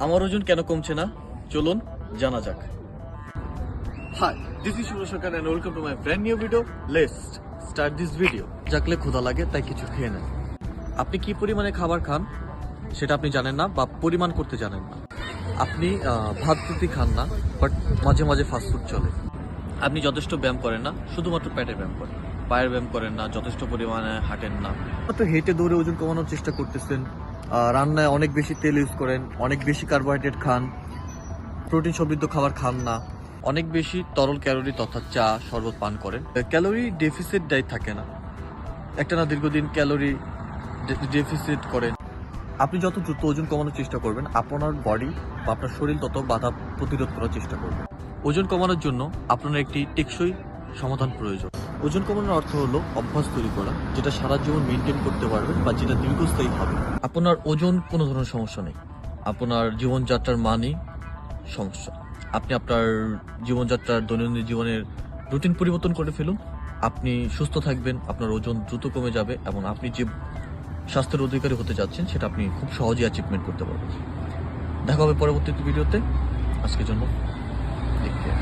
আমার ওজন কেন কমছে না, চলুন জানা যাক। Hi, this is Shubho Sarkar and welcome to my brand new video. Let's start this video. জাকলে ক্ষুধা লাগে তাই কিছু খেয়ে নেন। আপনি কি পরিমাণে খাবার খান সেটা আপনি জানেন না বা পরিমাণ করতে জানেন না। আপনি ভাত রুটি খান না, বাট মাঝে মাঝে ফাস্টফুড চলে। আপনি যথেষ্ট ব্যায়াম করেন না, শুধুমাত্র পেটের ব্যায়াম করেন, পায়ের ব্যায়াম করেন না, যথেষ্ট পরিমাণে হাঁটেন না, মাত্র হেঁটে দৌড়ে ওজন কমানোর চেষ্টা করতেছেন। রান্নায় অনেক বেশি তেল ইউজ করেন, অনেক বেশি কার্বোহাইড্রেট খান, প্রোটিন সমৃদ্ধ খাবার খান না, অনেক বেশি তরল ক্যালোরি তথা চা শরবত পান করেন। ক্যালোরি ডেফিসিট ডায়েট থাকে না, একটা না দীর্ঘদিন ক্যালোরি ডেফিসিট করেন। আপনি যত দ্রুত ওজন কমানোর চেষ্টা করবেন, আপনার বডি বা আপনার শরীর তত বাধা প্রতিরোধ করার চেষ্টা করবে। ওজন কমানোর জন্য আপনার একটি টেকসই সমাধান প্রয়োজন। ওজন কমানোর অর্থ হলো অভ্যাস তৈরি করা, যেটা সারা জীবন মেনটেন করতে পারবেন বা যেটা দীর্ঘস্থায়ী হবে। আপনার ওজন কোনো ধরনের সমস্যা নেই, আপনার জীবনযাত্রার মানই সমস্যা। আপনি আপনার জীবনযাত্রার দৈনন্দিন জীবনের রুটিন পরিবর্তন করে ফেলুন, আপনি সুস্থ থাকবেন, আপনার ওজন দ্রুত কমে যাবে এবং আপনি যে স্বাস্থ্যের অধিকারী হতে যাচ্ছেন সেটা আপনি খুব সহজেই অ্যাচিভমেন্ট করতে পারবেন। দেখা হবে পরবর্তী ভিডিওতে। আজকের জন্য টেক কেয়ার।